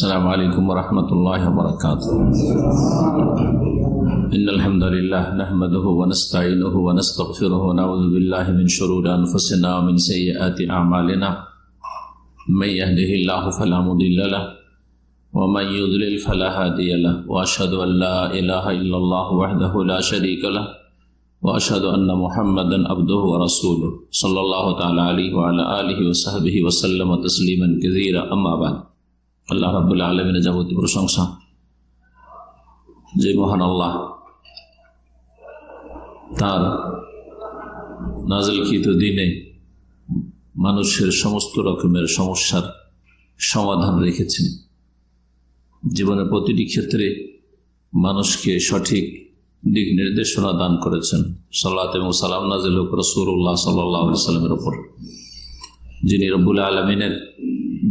السلام عليكم ورحمة الله وبركاته. إن الحمد لله نحمده ونستعينه ونستغفره ونعوذ بالله من شرور أنفسنا ومن سيئات أعمالنا. من يهده الله فلا مضل له ومن يضلل فلا هادي له، وأشهد أن لا إله إلا الله وحده لا شريك له، وأشهد أن محمدا عبده ورسوله صلى الله تعالى عليه وعلى آله وصحبه وسلم تسليما كثيرا. أما بعد, আল্লাহ রাব্বুল আলামিনের যাবতীয় প্রশংসা যে মহান আল্লাহ তার নাযিলকৃত দ্বীনে মানুষের সমস্ত রকমের সমস্যার সমাধান রেখেছেন। জীবনের প্রতিটি ক্ষেত্রে মানুষকে সঠিক দিক নির্দেশনা দান করেছেন। সালাত এবং সালাম নাযিল হোক রাসূলুল্লাহ সাল্লাল্লাহু আলাইহি ওয়াসাল্লামের উপর, যিনি রব্বুল আলামিনের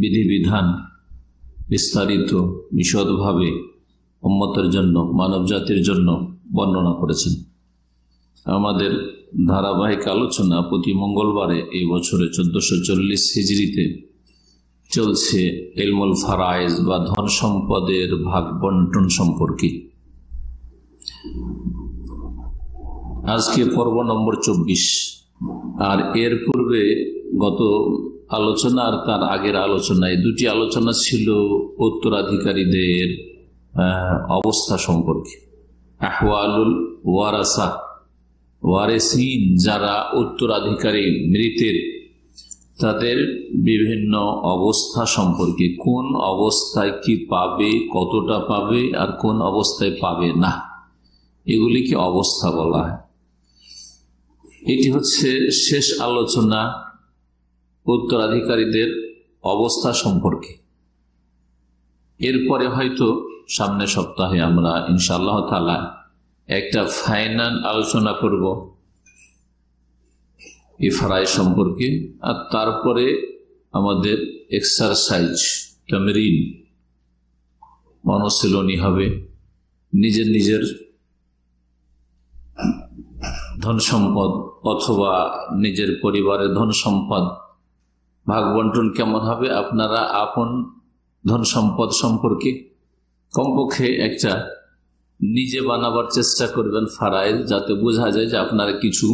বিধিবিধান বিস্তারিত বিশদভাবে উম্মতের জন্য, মানব জাতির জন্য বর্ণনা করেছেন। আমাদের ধারাবাহিক আলোচনা প্রতি মঙ্গলবারে এই বছরে 1440 হিজরিতে চলছে ইলমুল ফারায়েজ বা ধন সম্পদের ভাগ বন্টন সম্পর্কে। আজকে পর্ব নম্বর 24। আর এর পূর্বে গত আলোচনা আর তার আগের আলোচনায় দুটি আলোচনা ছিল উত্তরাধিকারীদের অবস্থা সম্পর্কে। আহওয়ালুল ওয়ারাসা, ওয়ারেসিন যারা উত্তরাধিকারী মৃতের, তাদের বিভিন্ন অবস্থা সম্পর্কে, কোন অবস্থায় কি পাবে, কতটা পাবে আর কোন অবস্থায় পাবে না, এগুলিকে অবস্থা বলা হয়। এটি হচ্ছে শেষ আলোচনা উত্তরাধিকারীদের অবস্থা সম্পর্কে। এরপরে হয়তো সামনের সপ্তাহে আমরা ইনশাআল্লাহ তাআলা একটা ফাইনাল আলোচনা করব এই ফারায়েজ সম্পর্কে। আর তারপরে আমাদের এক্সারসাইজ, তামরিন, অনুশীলনী হবে। নিজের নিজের ধন সম্পদ অথবা নিজের পরিবারের ধন সম্পদ ভাগ বন্টন কেমন হবে, আপনারা আপন ধন সম্পদ সম্পর্কে কমপক্ষে একটা নিজে বানাবার চেষ্টা করবেন ফারায়েজ, যাতে বোঝা যায় যে আপনারা কিছু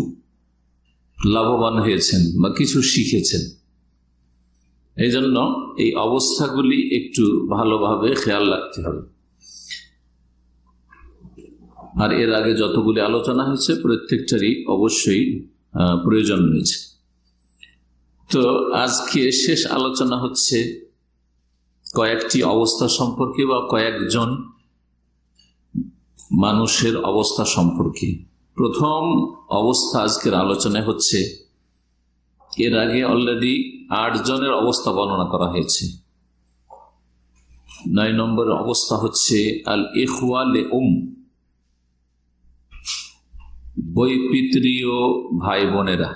লাভবান হয়েছেন বা কিছু শিখেছেন। এই জন্য এই অবস্থাগুলি একটু ভালোভাবে খেয়াল রাখতে হবে। আর এর আগে যতগুলি আলোচনা হয়েছে প্রত্যেকটারই অবশ্যই প্রয়োজন রয়েছে। তো আজকে শেষ আলোচনা হচ্ছে কয়েকটি অবস্থা সম্পর্কে বা কয়েকজন মানুষের অবস্থা সম্পর্কে। প্রথম অবস্থা আজকের আলোচনায় হচ্ছে, এর আগে অলরেডি 8 জনের অবস্থা বর্ণনা করা হয়েছে। 9 নম্বর অবস্থা হচ্ছে আল ইখওয়া লে বৈপিত্রীয় ভাই বোনেরা।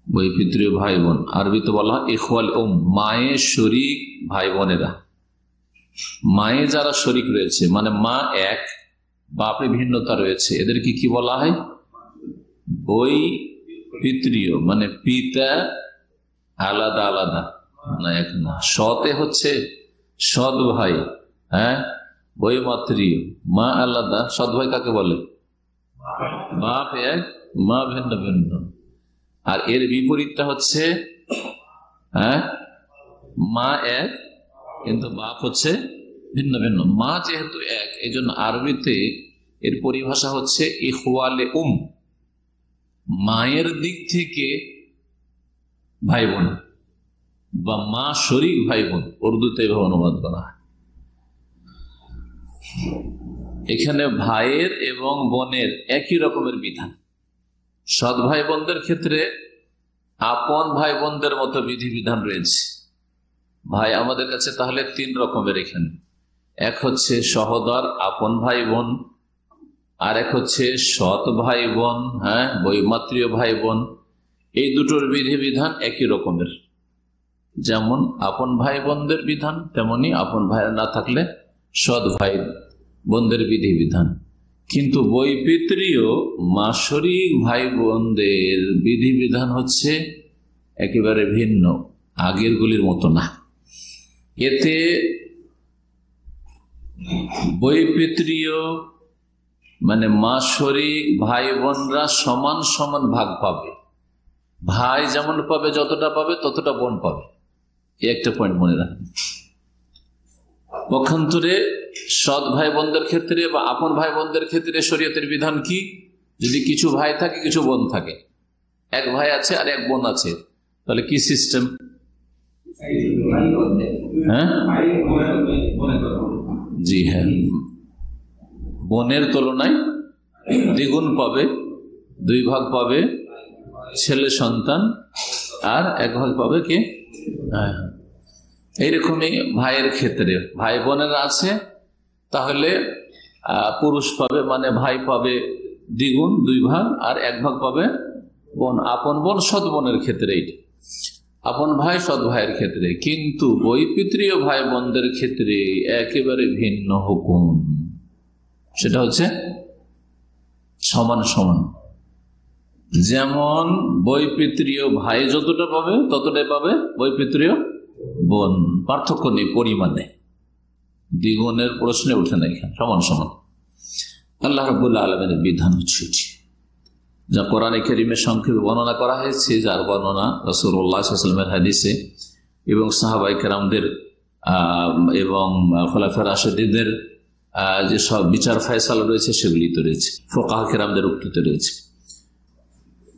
বৈপিত্রীয় ভাই বোন, আরবিতে বলা হয় ইখওয়াল মায়ের শরিক ভাই বোনেরা। মায়ে যারা শরিক রয়েছে, মানে মা এক, বাপে ভিন্নতা রয়েছে, এদেরকে কি বলা হয়? বৈপিত্রীয়, মানে পিতা আলাদা আলাদা, না এক না। সতে হচ্ছে সৎ ভাই, হ্যাঁ। বৈমাত্রীয়, মা আলাদা, সৎ ভাই কাকে বলে? বাপ এক, মা ভিন্ন ভিন্ন। আর এর বিপরীতটা হচ্ছে মা এক কিন্তু বাপ হচ্ছে ভিন্ন ভিন্ন। মা যেহেতু এক, এই জন্য আরবিতে এর পরিভাষা হচ্ছে ইখওয়ালে মায়ের দিক থেকে ভাই বোন বা মা শরিক ভাই বোন, উর্দুতে এভাবে অনুবাদ করা হয়। এখানে ভাইয়ের এবং বোনের একই রকমের বিধান। সৎ ভাই বোনদের ক্ষেত্রে আপন ভাই বোনদের মতো বিধিবিধান রয়েছে। ভাই আমাদের কাছে তাহলে 3 রকমের এখানে। এক হচ্ছে সহোদর আপন ভাই বোন, আর এক হচ্ছে সৎ ভাই বোন, হ্যাঁ, বৈমাত্রীয় ভাই বোন। এই দুটোর বিধিবিধান একই রকমের। যেমন আপন ভাই বোনদের বিধান, তেমনি আপন ভাই না থাকলে সৎ ভাই বোনদের বিধিবিধান। কিন্তু বৈপিত্রীয় মাশরিক ভাই বোনদের বিধিবিধান হচ্ছে একেবারে ভিন্ন, আগের গুলির মতো না। এতে বৈপিত্রীয় মানে মাসরিক ভাই বোনরা সমান সমান ভাগ পাবে। ভাই যেমন পাবে, যতটা পাবে ততটা বোন পাবে। এই একটা পয়েন্ট মনে রাখবেন। পক্ষান্তরে সৎ ভাই বোনদের ক্ষেত্রে বা আপন ভাই বোনদের ক্ষেত্রে শরীয়তের বিধান কি? যদি কিছু ভাই থাকে, কিছু বোন থাকে, এক ভাই আছে আর এক বোন আছে, তাহলে কি সিস্টেম? হ্যাঁ, জি হ্যাঁ, বোনের তুলনায় দ্বিগুণ পাবে, 2 ভাগ পাবে ছেলে সন্তান, আর 1 ভাগ পাবে কে? এইরকমই ভাইয়ের ক্ষেত্রে ভাই বোনেরা আছে, তাহলে পুরুষ পাবে, মানে ভাই পাবে দ্বিগুণ 2 ভাগ, আর 1 ভাগ পাবে বোন। আপন বোন সৎ বোনের ক্ষেত্রে এইটা, আপন ভাই সৎ ভাইয়ের ক্ষেত্রে। কিন্তু বৈপিত্রীয় ভাই বোনদের ক্ষেত্রে একেবারে ভিন্ন হুকুম। সেটা হচ্ছে সমান সমান। যেমন বৈপিত্রীয় ভাই যতটা পাবে ততটাই পাবে বৈপিত্রীয় বোন, পার্থক্য নেই পরিমাণে, দ্বিগুণের প্রশ্নে ওঠে না, এখানে সমান সমান। আল্লাহ রাব্বুল আলামিনের বিধান হচ্ছে যা কোরআনে কারীমে সংক্ষেপে বর্ণনা করা হয়েছে, যার বর্ণনা রাসূলুল্লাহ সাল্লাল্লাহু আলাইহি ওয়াসাল্লামের হাদিসে এবং সাহাবায়ে কেরামদের এবং খোলাফায়ে রাশিদিনদের যে সব বিচার ফয়সালা রয়েছে সেগুলিতে রয়েছে, ফুকাহা কেরামদের উক্তিতে রয়েছে।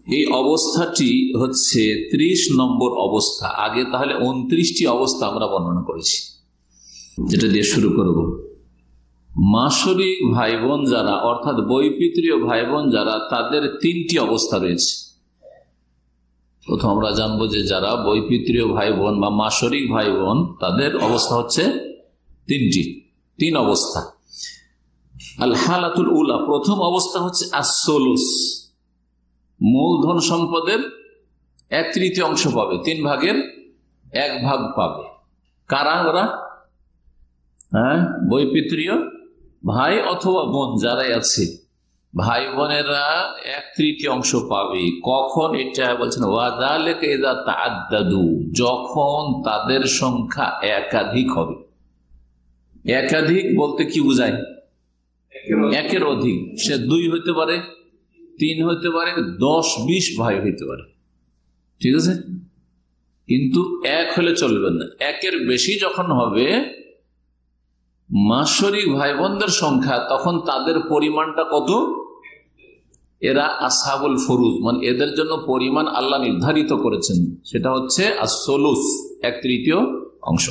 এই অবস্থাটি হচ্ছে 30 নম্বর অবস্থা। আগে তাহলে 29টি অবস্থা আমরা বর্ণনা করেছি, যেটা দিয়ে শুরু করব। মাসরিক ভাই বোন যারা, অর্থাৎ বৈপিত্রীয় ভাই বোন যারা, তাদের 3টি অবস্থা রয়েছে। প্রথম আমরা জানবো যে যারা বৈপিত্রীয় ভাই বোন বা মাসরিক ভাই বোন, তাদের অবস্থা হচ্ছে 3 অবস্থা। আল হালাতুল উলা, প্রথম অবস্থা হচ্ছে আসসুলুস, মূলধন সম্পদের 1/3 অংশ পাবে, 3 ভাগের 1 ভাগ পাবে। কারা ওরা? হ্যাঁ, বৈপিত্রীয় ভাই অথবা বোন যারাই আছে, ভাই বোনেরা 1/3 অংশ পাবে। কখন? এটা বলছেন ওয়াযালিকা ইযা তাআদ্দাদু, যখন তাদের সংখ্যা একাধিক হবে। একাধিক বলতে কি বোঝায়? একের অধিক। সে 2 হইতে পারে, 3 হইতে পারে, 10-20 ভাই হইতে পারে, ঠিক আছে, কিন্তু 1 হলে চলবে না। 1-এর বেশি যখন হবে মাসরিক ভাই বোনদের সংখ্যা, তখন তাদের পরিমাণটা কত? এরা আসহাবুল ফুরুজ, মানে এদের জন্য পরিমাণ আল্লাহ নির্ধারিত করেছেন, সেটা হচ্ছে আসসুলুস, 1/3 অংশ।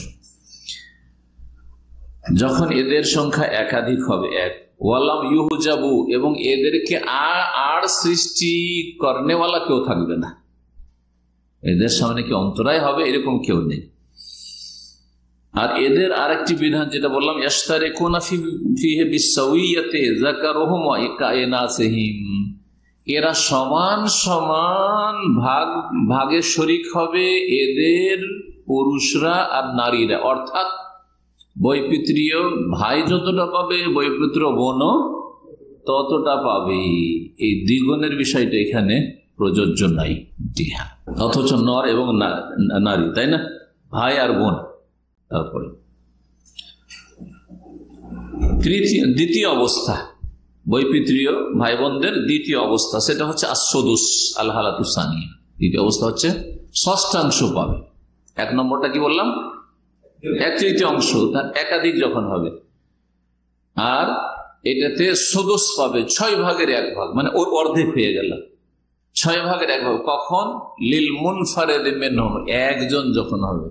যখন এদের সংখ্যা একাধিক হবে, 1 ওয়ালাম ইউহজাবু, এবং এদেরকে আর সৃষ্টি করনেওয়ালা কেউ থাকবে না, এদের সামনে কি অন্তরায় হবে এরকম কেউ নেই। আর এদের আরেকটি বিধান যেটা বললাম, ইয়াশতারিকুনা ফিহি বিসাওয়িয়াতি যাকারুহুম ওয়া ইনাসিহিম, এরা সমান সমান ভাগে শরীক হবে, এদের পুরুষরা আর নারীরা। অর্থাৎ বৈপিত্রীয় ভাই যতটা পাবে, বৈপিত্র বোনও ততটা পাবে। এই দ্বিগুণের বিষয়টা এখানে প্রযোজ্য নাই। হ্যাঁ, অথচ নর এবং নারী, তাই না, ভাই আর বোন। তারপরে দ্বিতীয় অবস্থা, বৈপিত্রীয় ভাই বোনদের দ্বিতীয় অবস্থা, সেটা হচ্ছে আসসুদুস, আল হালাতুস সানিয়া। দ্বিতীয় অবস্থা হচ্ছে ষষ্ঠাংশ পাবে। 1 নম্বরটা কি বললাম? 1/3 অংশ, তার একাধিক যখন হবে। আর এটাতে সুদুস পাবে 6 ভাগের 1 ভাগ, মানে ওর অর্ধেক হয়ে গেল, 6 ভাগের 1 ভাগ। কখন? লিল মুনফারিদ মিনহুম, একজন যখন হবে,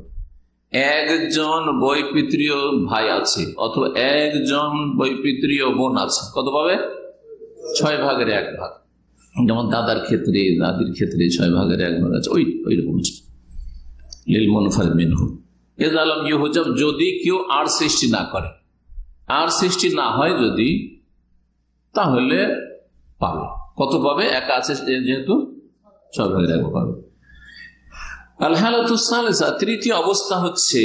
একজন বৈপিত্রীয় ভাই আছে অথবা একজন বৈপিত্রীয় বোন আছে, কত পাবে? 6 ভাগের 1 ভাগ। যেমন দাদার ক্ষেত্রে, দাদির ক্ষেত্রে 6 ভাগের 1 ভাগ আছে, ওই রকম লিল মুনফারিদ মিনহুম। ইযা লাম ইউহজাব, যদি কেউ আর সৃষ্টি না করে, আর সৃষ্টি না হয় যদি, তাহলে পাবে। কত পাবে? একা আছে যেহেতু 6 ভাগের 1 পাবে। আল হালাতুস সালিসা, তৃতীয় অবস্থা হচ্ছে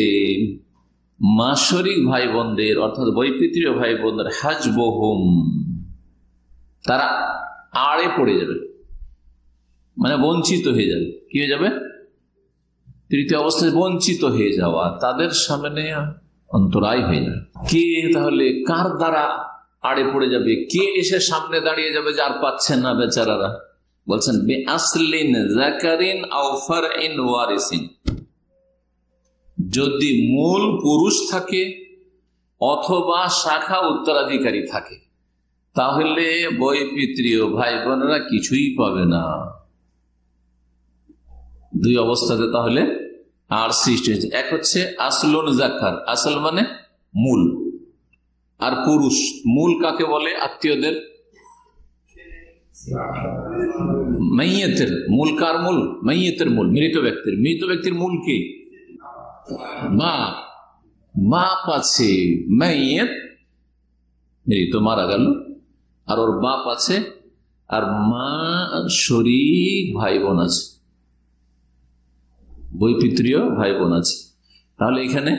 মাসরিক ভাই বোনদের, অর্থাৎ বৈপিত্রীয় ভাই বোনদের হাজবহুম, তারা আড়ে পড়ে যাবে, মানে বঞ্চিত হয়ে যাবে। কি হয়ে যাবে? তৃতীয় অবস্থায় বঞ্চিত হয়ে যাওয়া, তাদের সামনে অন্তরায় হয়ে যায়। কে তাহলে কার দ্বারা আড়ে পড়ে যাবে? কে এসে সামনে দাঁড়িয়ে যাবে যে আর পাচ্ছেন না বেচারারা? বলছেন বে আসলিন যাকারিন আও ফারইন ওয়ারিসিন, যদি মূল পুরুষ থাকে অথবা শাখা উত্তরাধিকারী থাকে তাহলে বৈপিত্রীয় ভাই বোনেরা কিছুই পাবে না। দুই অবস্থাতে তাহলে আর সৃষ্টি হয়েছে। এক হচ্ছে আসলুন যাকার, আসল মানে মূল, আর পুরুষ। মূল কাকে বলে? আত্মীয়দের। মাইয়েতের মূল কার মূল? মাইয়েতের মূল, মৃত ব্যক্তির। মৃত ব্যক্তির মূল কে? বাপ। বাপ আছে, মাইয়েত মৃত মারা গেল, আর ওর বাপ আছে, আর মা শরীক ভাই বোন আছে, বৈপিত্রীয় ভাই বোন আছে। তাহলে এখানে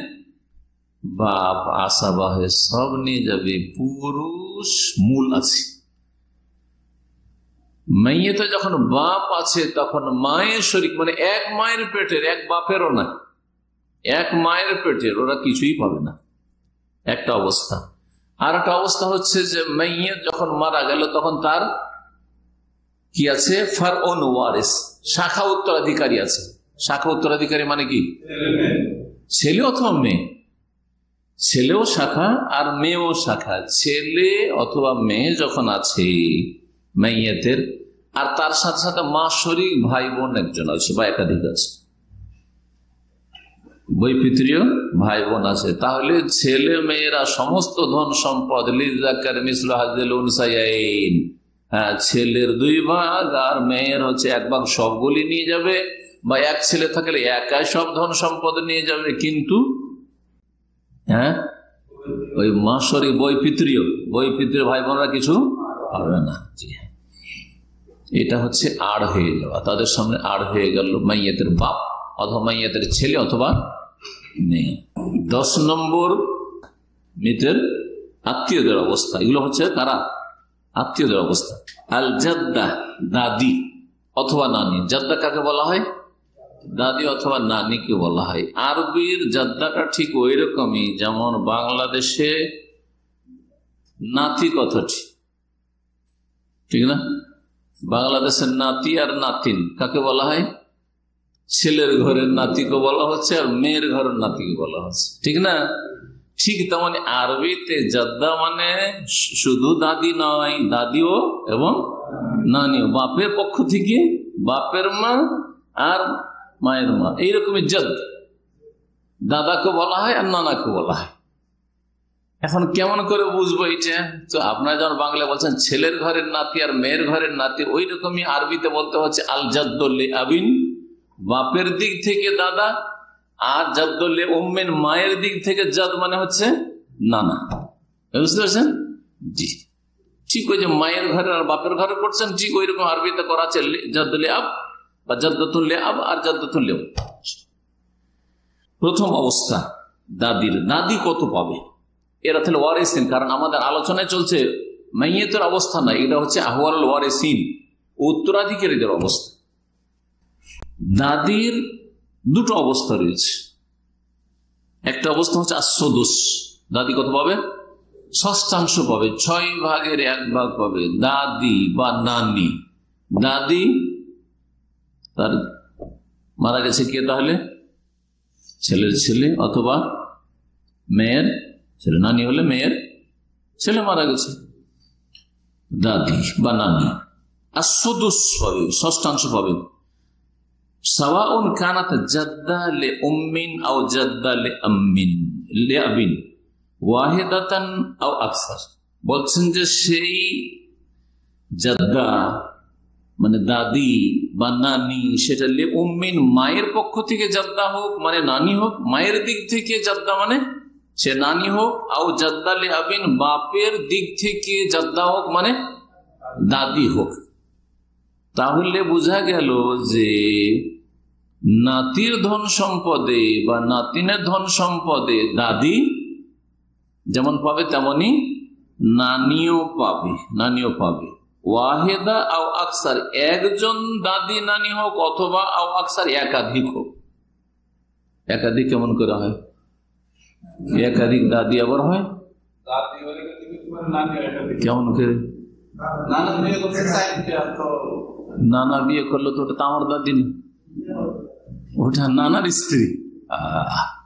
বাপ আসাবাহে সব নিয়ে যাবে, পুরুষ মূল আছে। মাইয়েতে যখন বাপ আছে তখন মায়ের শরীক, মানে এক মায়ের পেটের, এক বাপেরও না, এক মায়ের পেটের, ওরা কিছুই পাবে না। একটা অবস্থা। আর একটা অবস্থা হচ্ছে যে মাইয়েত যখন মারা গেল তখন তার কি আছে? ফারউন ওয়ারিস, শাখা উত্তরাধিকারী আছে। শাখা উত্তরাধিকারী মানে কি? ছেলে অথবা মেয়ে। ছেলেও শাখা আর মেয়েও শাখা। ছেলে অথবা মেয়ে যখন আছে মাইয়েতের, আর তার সাথে সাথে মা শরীক ভাই বোন একজন আছে বা একাধিক আছে, বৈপিত্রীয় ভাই বোন আছে, তাহলে ছেলে মেয়েরা সমস্ত ধন সম্পদ লিযাকার মিসলু হাযিল উনসায়াইন, হ্যাঁ, ছেলের 2 ভাগ আর মেয়ের হচ্ছে 1 ভাগ সবগুলি নিয়ে যাবে, বা এক ছেলে থাকলে একাই সব ধন সম্পদ নিয়ে যাবে। কিন্তু হ্যাঁ, ওই মা শরীক বৈপিত্রীয় ভাই বোনরা কিছু পাবে না। জি হ্যাঁ, এটা হচ্ছে আড় হয়ে যাওয়া, তাদের সামনে আড় হয়ে গেল মাইয়েতের বাপ অথবা মাইয়েতের ছেলে অথবা মেয়ে। 10 নম্বর মৃতের আত্মীয়দের অবস্থা। এগুলো হচ্ছে কারা? আত্মীয়দের অবস্থা। আল জাদ্দা, দাদি অথবা নানি। জাদ্দা কাকে বলা হয়? দাদি অথবা নানিকে বলা হয়। আরবির জাদ্দাটা ঠিক ওই রকমই যেমন বাংলাদেশে নাতি কথাটি, ঠিক না? বাংলাদেশের নাতি আর নাতিন কাকে বলা হয়? ছেলের ঘরের নাতিকে বলা হচ্ছে আর মেয়ের ঘরের নাতিকে বলা হচ্ছে, ঠিক না? ঠিক তেমন আরবিতে জাদ্দা মানে শুধু দাদি নয়, দাদিও এবং নানিও, বাপের পক্ষ থেকে বাপের মা আর মায়ের মা, এইরকমই জাদ। দাদাকে বলা হয় আর নানাকে বলা হয়। এখন কেমন করে বুঝবো এটা? তো আপনারা যখন বাংলা বলছেন ছেলের ঘরের নাতি আর মেয়ের ঘরের নাতি, ওই রকমই আরবিতে বলতে হচ্ছে আল জাদ্দুল আবিন, বাপের দিক থেকে দাদা, আর জাদ্দুল উম্মিন, মায়ের দিক থেকে জাদ মানে হচ্ছে নানা। বুঝতে পারছেন? জি, ঠিক ওই যে মায়ের ঘরে আর বাপের ঘরে করছেন, ঠিক ওই রকম আরবিতে করা আছে জাদ্দুল আব বা জাদ্দাতুল আব আর জাদ্দাতুল উম। প্রথম অবস্থা দাদির। দাদি কত পাবে? এরা তাহলে ওয়ারিসিন, কারণ আমাদের আলোচনায় চলছে মাইয়েতের অবস্থা না, এটা হচ্ছে আহওয়ালুল ওয়ারিসিন, উত্তরাধিকারীদের অবস্থা। দাদির 2টো অবস্থা রয়েছে। একটা অবস্থা হচ্ছে আসদুস, দাদি কত পাবে? 6ষ্টাংশ পাবে, 6 ভাগের 1 ভাগ পাবে দাদি বা নানি। দাদি তার মারা গেছে কে? তাহলে ছেলের ছেলে অথবা মেয়ের ছেলে, নানি হলে মেয়ের ছেলে মারা গেছে, দাদি বা নানি। আসদুস পাবে, 6ষ্টাংশ পাবে। সাওয়াউন কানাত জাদ্দা লি উম্মিন আও জাদ্দা লি আম্মিন লি আবিন ওয়াহিদাতান আও আকসার। বলছেন যে সেই জাদ্দা মানে দাদি বা নানি, সেটা লি উম্মিন মায়ের পক্ষ থেকে জাদ্দা হোক মানে নানি হোক, মায়ের দিক থেকে জাদ্দা মানে সে নানি হোক, আও জাদ্দা লি আবিন বাপের দিক থেকে জাদ্দা হোক মানে দাদি হোক। তাহলে বোঝা গেল যে নাতির ধন সম্পদে বা নাতিনের ধন সম্পদে দাদি যেমন পাবে তেমনি নানিও পাবে। ওয়াহেদা আও আকসার, একজন দাদি নানি হোক অথবা আও আকসার একাধিক হোক। একাধিক কেমন করে হয়? একাধিক দাদি আবার হয় কেমন করে? নানা বিয়ে করলো তো ওটা তো আমার দাদি না, ওটা নানার স্ত্রী।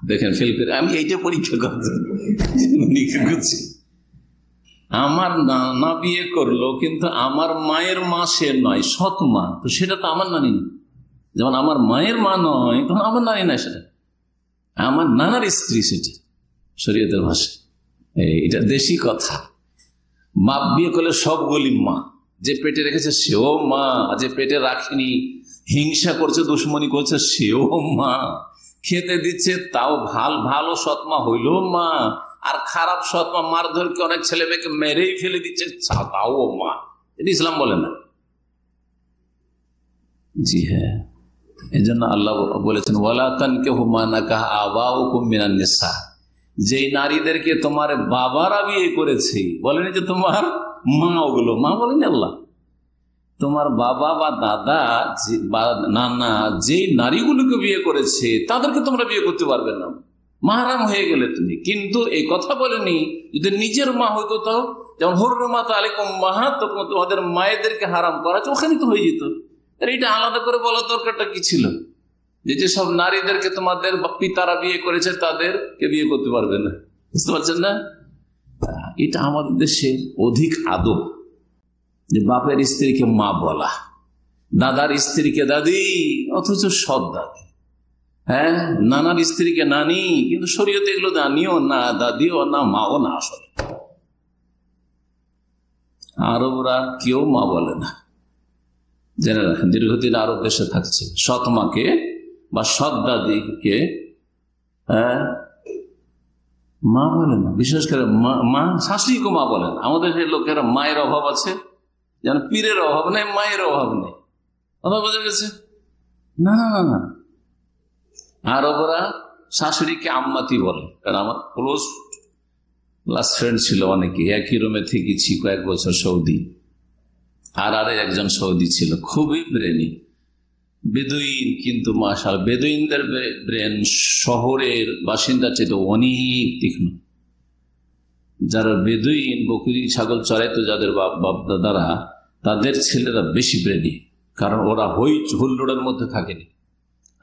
দেখেন ফেল করে আমি এইটা পরীক্ষা করছি। আমার নানা বিয়ে করলো কিন্তু আমার মায়ের মা সে নয়, সৎ মা, তো সেটা তো আমার নানি না। যেমন আমার মায়ের মা নয় তখন আমার নানি না, সেটা আমার নানার স্ত্রী, সেটা শরীয়তের ভাষা। এটা দেশি কথা। মা বিয়ে করলে সবগুলি মা, যে পেটে রেখেছে সেও মা, যে পেটে রাখেনি হিংসা করছে দুশ্মনী করছে সেও মা, খেতে দিচ্ছে তাও ভালো সৎমা হইল মা, আর খারাপ সৎমা মারধরকে অনেক ছেলে মেয়েকে মেরেই ফেলে দিচ্ছে তাও মা। এটা ইসলাম বলে না। জি হ্যাঁ, এই জন্য আল্লাহ বলেছেন ওয়ালা তানকিহু মা নাকাহা আবাউকুম মিনান নিসা, যেই নারীদেরকে তোমার বাবারা বিয়ে করেছে, বলেনি যে তোমার মা, ওগুলো মা বলেনি আল্লাহ, তোমার বাবা বা দাদা বা নানা যেই নারীগুলোকে বিয়ে করেছে তাদেরকে তোমরা বিয়ে করতে পারবে না, মাহারাম হয়ে গেলে তুমি। কিন্তু এই কথা বলেনি যদি নিজের মা হইতো, তাও যেমন হুরমাত আলাইকুম উম্মাহাতুকুম, তোমাদের মায়েদেরকে হারাম করা আছে, ওখানে তো হয়ে যেত। এটা আলাদা করে বলার দরকারটা কি ছিল? যে সব নারীদেরকে তোমাদের পিতারা বিয়ে করেছে তাদেরকে বিয়ে করতে পারবে না, বুঝতে পারছেন না? এটা আমাদের দেশের অধিক আদব, যে বাপের স্ত্রীকে মা বলা, দাদার স্ত্রীকে দাদি, অথচ সৎ দাদি। হ্যাঁ, নানার স্ত্রীকে নানি, কিন্তু শরীয়তে এগুলো নানিও না, দাদিও না, মাও না। আসলে আরবরা কেউ মা বলে না, জেনে রাখেন। দীর্ঘদিন আরব দেশে থাকছে, সৎ মাকে বা সৎ দাদিকে মা বলে না। বিশেষ করে মা শাশুড়িকে মা বলে না। আমাদের লোকেরা মায়ের অভাব আছে, যেন পীরের অভাব নেই, মায়ের অভাব নেই। কথা বোঝা গেছে? না না না না, আরবরা শাশুড়িকে আম্মাতি বলে। কারণ আমার ক্লোজ ফ্রেন্ড ছিল অনেকে, একই রুমে থেকেছি কয়েক বছর সৌদি, আর একজন সৌদি ছিল খুবই ব্রেনি বেদুইন, কিন্তু মাশাআল্লাহ বেদুইনদের ব্রেন শহরের বাসিন্দার চেয়ে অনেক তীক্ষ্ণ। যারা বেদুইন বকরি ছাগল চড়াইতো, যাদের বাপ দাদারা, তাদের ছেলেরা বেশি ব্রেনি, কারণ ওরা হই হুল্লোড়ের মধ্যে থাকেনি।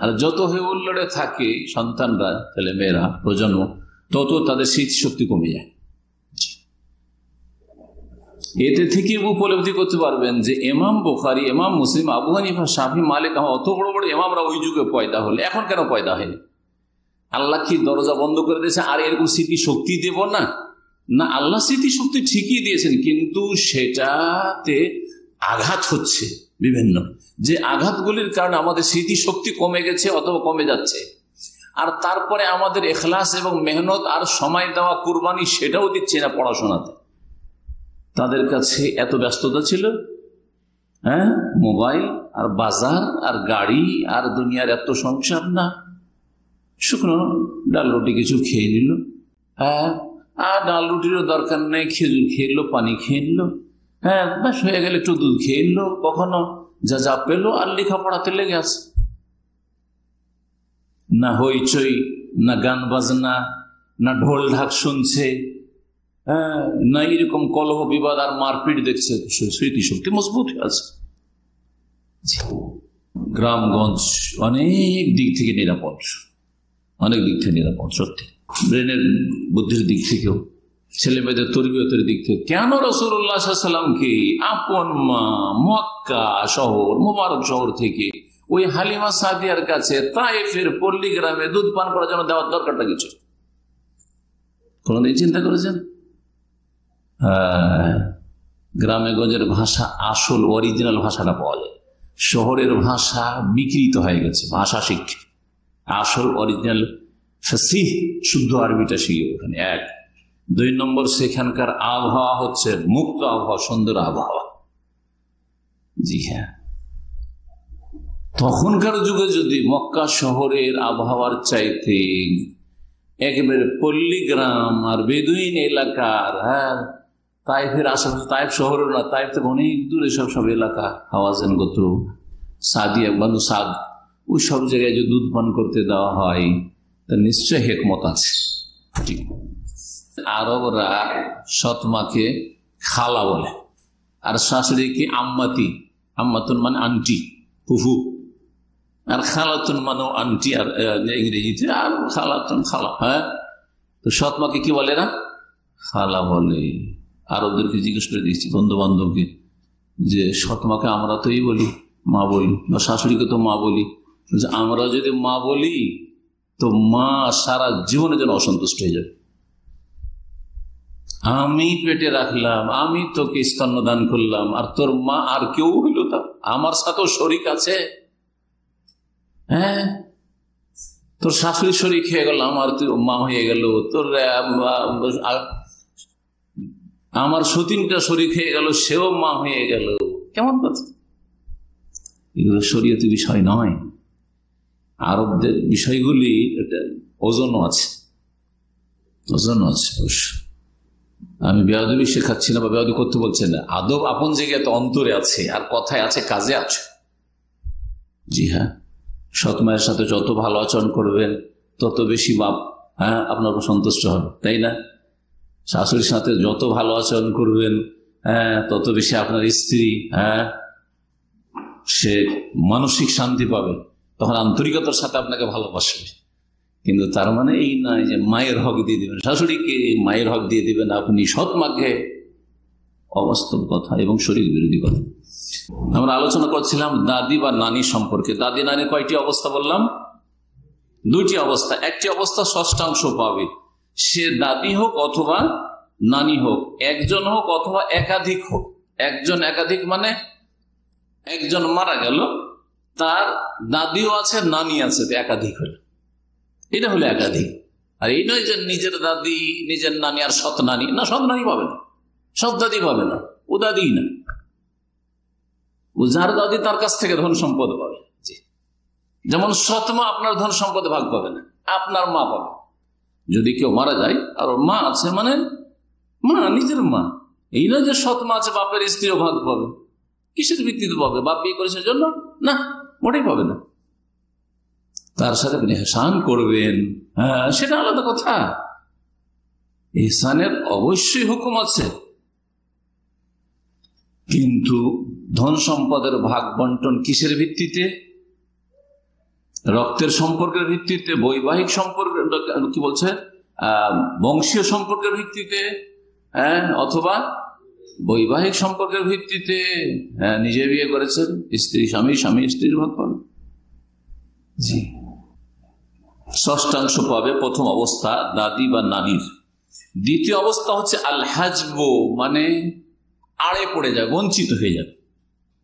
আর যত হই হুল্লোড়ে থাকে সন্তানরা, ছেলে মেয়েরা, প্রজন্ম, তত তাদের স্মৃতিশক্তি কমে যায়। এতে থেকে উপলব্ধি করতে পারবেন যে ইমাম বুখারী, ইমাম মুসলিম, আবু হানিফা, শাফি, মালিক, অত বড় বড় ইমামরা ওই যুগে পয়দা হলে এখন কেন পয়দা হয়নি? আল্লাহ কি দরজা বন্ধ করে দিয়েছে আর এরকম স্মৃতি শক্তি দেব না? না, আল্লাহ স্মৃতি শক্তি ঠিকই দিয়েছেন, কিন্তু সেটাতে আঘাত হচ্ছে বিভিন্ন, যে আঘাতগুলির কারণে আমাদের স্মৃতি শক্তি কমে গেছে অথবা কমে যাচ্ছে। আর তারপরে আমাদের ইখলাস এবং মেহনত আর সময় দেওয়া কুরবানি সেটাও দিচ্ছে না পড়াশোনাতে। তাদের কাছে এত ব্যস্ততা ছিল, হ্যাঁ, মোবাইল আর বাজার আর গাড়ি আর দুনিয়ার এত সংসার, না শুকনো ডাল রুটি কিছু খেয়ে নিল, হ্যাঁ, আর ডাল রুটিরও দরকার নেই, খেজুর খেয়ে নিল, পানি খেয়ে নিল, হ্যাঁ, ব্যাস হয়ে গেলে একটু দুধ খেয়ে নিল, কখনো যা যা পেলো আর লেখাপড়াতে লেগে আছে। না হইচই, না গান বাজনা, না ঢোল ঢাক শুনছে, হ্যাঁ, না এরকম কলহ বিবাদ আর মারপিট দেখছে। স্মৃতিশক্তি মজবুত হয়ে আছে। গ্রামগঞ্জ অনেক দিক থেকে নিরাপদ, অনেক দিক থেকে নিরাপদ, সত্যি, ব্রেনের বুদ্ধির দিক থেকেও, ছেলে মেয়েদের তরবিয়তের দিক থেকে। কেন রাসূলুল্লাহ সাল্লাল্লাহু আলাইহি ওয়াসাল্লামকে আপন মা মক্কা শহর, মুবারক শহর থেকে ওই হালিমা সাদিয়ার কাছে তায়েফের পল্লী গ্রামে দুধ পান করার জন্য দেওয়ার দরকারটা কিছু কোনদিন চিন্তা করেছেন? গ্রামে গঞ্জের ভাষা, আসল অরিজিনাল ভাষাটা পাওয়া যায়। শহরের ভাষা বিকৃত হয়ে গেছে, ভাষা শিক্ষা, আসল অরিজিনাল ফাসিহ শুদ্ধ আরবিটা শিখে ওখানে। এক, দুই নম্বর, সেখানকার আবহাওয়া হচ্ছে মুক্ত আবহাওয়া, সুন্দর আবহাওয়া। জি হ্যাঁ, তখনকার যুগে যদি মক্কা শহরের আবহাওয়ার চাইতে একেবারে পল্লী গ্রাম আর বেদুইন এলাকার, হ্যাঁ, তাইফের আশেপাশে, তাইফ শহরের না, তাইফ থেকে অনেক দূরে সব এলাকা, হাওয়াজেন গোত্র, সাদিয়া, বানু সাদ, ওই সব জায়গায় যে দুধ পান করতে দেওয়া হয়, তা নিশ্চয় হেকমত আছে। ঠিক, আরবরা সৎমাকে খালা বলে, আর শাশুড়িকে আম্মাতি, আম্মাতুন মানে আন্টি, ফুফু, আর খালাতুন মানে আন্টি, আর ইংরেজিতে আর খালাতুন খালা। হ্যাঁ, তো সৎমাকে কি বলে না? খালা বলে। আরবদেরকে জিজ্ঞেস করে দিয়েছি, বন্ধু বান্ধবকে, যে সৎমাকে আমরা তো এই বলি, মা বলি, বা শাশুড়িকে তো মা বলি, আমরা যদি মা বলি তো মা সারা জীবনের জন্য অসন্তুষ্ট হয়ে যাবে। আমি পেটে রাখলাম, আমি তোকে স্তন্যদান করলাম, আর তোর মা আর কেউ হইল তা আমার সাথেও শরিক আছে। হ্যাঁ, তোর শাশুড়ি শরিক হয়ে গেল, আমার মা হয়ে গেল, তোর আমার সতীনটা শরিক হয়ে গেল, সেও মা হয়ে গেল। কেমন কথা? এগুলো শরীয়তি বিষয় নয়। আরবদের বিষয়গুলি ওজনও আছে, ওজনও আছে। আমি বেয়াদবি শেখাচ্ছি না বা বেয়াদবি করতে বলছি না। আদব আপন জায়গায় তো অন্তরে আছে, আর কথায় আছে, কাজে আছে। জি হ্যাঁ, সৎ মায়ের সাথে যত ভালো আচরণ করবেন তত বেশি বাপ আপনার উপর সন্তুষ্ট হবে, তাই না? শাশুড়ির সাথে যত ভালো আচরণ করবেন তত বেশি আপনার স্ত্রী সে মানসিক শান্তি পাবে, তখন আন্তরিকতার সাথে আপনাকে ভালোবাসবে। কিন্তু তার মানে এই নয় যে মায়ের হক দিয়ে দিবেন শাশুড়িকে, মায়ের হক দিয়ে দিবেন আপনি সৎ মাকে। অবাস্তব কথা এবং শরীর বিরোধী কথা। আমরা আলোচনা করছিলাম দাদি বা নানি সম্পর্কে। দাদি নানি কয়টি অবস্থা বললাম? দুইটি অবস্থা। একটি অবস্থা ষষ্ঠাংশ পাবে, সে দাদি হোক অথবা নানি হোক, একজন হোক অথবা একাধিক হোক। একজন একাধিক মানে একজন মারা গেল, তার দাদিও আছে নানি আছে, একাধিক হল, এটা হলো একাধিক। আর এই নয় যে নিজের দাদি নিজের নানি আর সৎ নানি না, সৎ নানি পাবে না, সৎ দাদি পাবে না, ও দাদি না, ও যার দাদি তার কাছ থেকে ধন সম্পদ পাবে। যেমন সৎ মা আপনার ধন সম্পদে ভাগ পাবে না, আপনার মা পাবে। যদি কেউ মারা যায় আর ওর মা আছে, মানে মা নিজের মা, এই নয় যে সৎ মা আছে বাপের স্ত্রীও ভাগ পাবে। কিসের ভিত্তিতে পাবে? বাপ বিয়ে করেছে জন্য না, মোটেই পাবে না। তার সাথে আপনি ইহসান করবেন, হ্যাঁ সেটা আলাদা কথা। ইহসানের অবশ্যই হুকুম আছে, কিন্তু ধন সম্পদের ভাগ বন্টন কিসের ভিত্তিতে? রক্তের সম্পর্কের ভিত্তিতে, বৈবাহিক সম্পর্ক, কি বলছে, বংশীয় সম্পর্কের ভিত্তিতে, হ্যাঁ, অথবা বৈবাহিক সম্পর্কের ভিত্তিতে। হ্যাঁ, নিজে বিয়ে করেছেন, স্ত্রী স্বামী, স্বামী স্ত্রীর ভাগ পাবে। জি, ষষ্ঠাংশ পাবে প্রথম অবস্থা দাদি বা নানির। দ্বিতীয় অবস্থা হচ্ছে আল হাজব, মানে আড়ে পড়ে যাবে, বঞ্চিত হয়ে যাবে,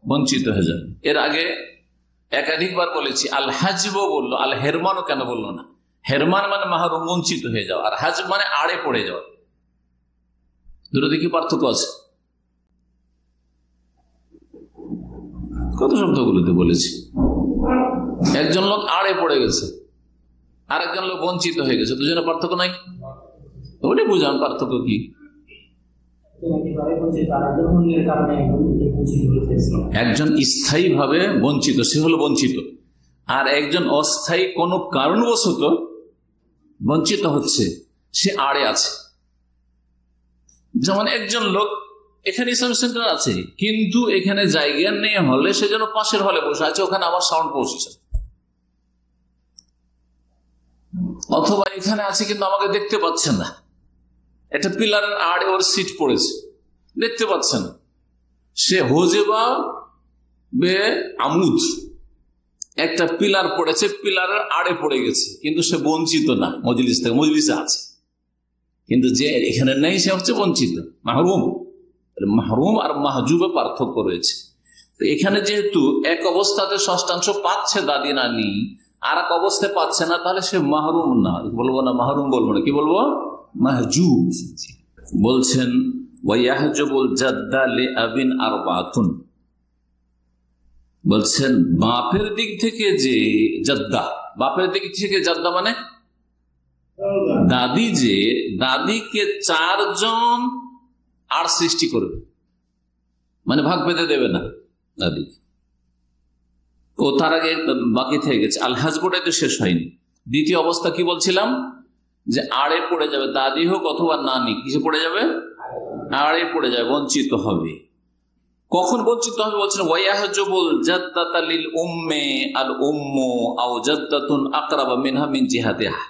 বঞ্চিত হয়ে যাবে। এর আগে একাধিকবার বলেছি আল হাজব বললো, আল হেরমানও কেন বললো না? হেরমান মানে মাহরুম, বঞ্চিত হয়ে যাওয়া, আর হাজব মানে আড়ে পড়ে যাওয়া। দুটো দেখি পার্থক্য আছে। কত শব্দগুলোতে বলেছি। একজন লোক আড়ে পড়ে গেছে, আর একজন লোক বঞ্চিত হয়ে গেছে, দুজনের পার্থক্য নাই? ওটাই বুঝান পার্থক্য কি। একজন স্থায়ী ভাবে বঞ্চিত, সে হলো বঞ্চিত, আর একজন অস্থায়ী কোন কারণবশত বঞ্চিত হচ্ছে, সে আড়ে আছে। যেমন একজন লোক এখানে ইসলাম সেন্টার আছে, কিন্তু এখানে জায়গা নেই হলে, সেজন্য পাশের হলে বসে আছে, ওখানে আবার সাউন্ড পৌঁছেছে। অথবা এখানে আছে কিন্তু আমাকে দেখতে পাচ্ছে না, একটা পিলারের আড়ে ওর সিট পড়েছে, দেখতে পাচ্ছে না। সে হোজেবা বে আমুদ, একটা পিলার পড়েছে, পিলারের আড়ে পড়ে গেছে, কিন্তু সে বঞ্চিত না মজলিস থেকে, মজলিসে আছে, কিন্তু যে এখানে নেই সে হচ্ছে বঞ্চিত, মাহরুম। মাহরুম আর মাহজুবে পার্থক্য রয়েছে। তো এখানে যেহেতু এক অবস্থাতে ষষ্ঠাংশ পাচ্ছে দাদি নানি, আর এক অবস্থায় পাচ্ছে না, তাহলে সে মাহরুম না, বলবো না মাহরুম, বলবো না, কি বলবো? মাহজুব। বলছেন ওয়াহজুবুল জাদ্দা লিআবিন আরবাতুন, বলছেন বাপের দিক থেকে যে জাদ্দা, বাপের দিক থেকে জাদ্দা মানে দাদি, যে দাদিকে চারজন আর সৃষ্টি করবে, মানে ভাগ বেঁধে দেবে না দাদি, ও তার আগে বাকি থেকে গেছে। আল হাজবটাই তো শেষ হয়নি। দ্বিতীয় অবস্থা কি বলছিলাম, যে আড়ে পড়ে যাবে, দাদি হোক অথবা নানি, কিসে পড়ে যাবে, আড়ে পড়ে যাবে, বঞ্চিত হবে। কখন বঞ্চিত হবে বলছেন, ওয়ায়াহজুবুল জাদ্দাতা লিল উম্মি আল উম্মু আও জাদ্দাতুন আকরাবা মিনহা মিন জিহাতিহা।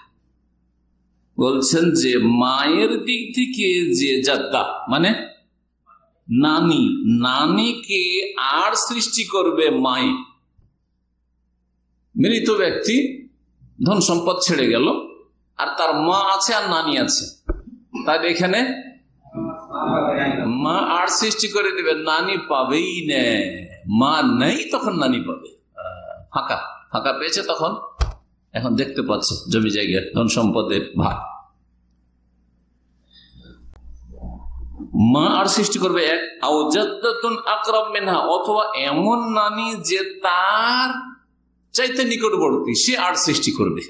বলছেন যে মায়ের দিক থেকে যে জাদ্দা মানে নানি, নানিকে আর সৃষ্টি করবে মায়ে। মৃত ব্যক্তি ধন সম্পদ ছেড়ে গেল, আর তার মা আছে আর নানি আছে, তাই এখানে মা আর সৃষ্টি করে দিবে, নানি পাবেই না। মা নেই তখন নানি পাবে, ফাঁকা ফাঁকা পেয়েছে তখন, এখন দেখতে পাচ্ছে জমি জায়গার ধন সম্পদের ভাগ। মা আর সৃষ্টি করবে এক, আও জাদ্দাতুন আকরাব মিনহা, অথবা এমন নানি যে তার চাইতে নিকটবর্তী, সে আর সৃষ্টি করবে,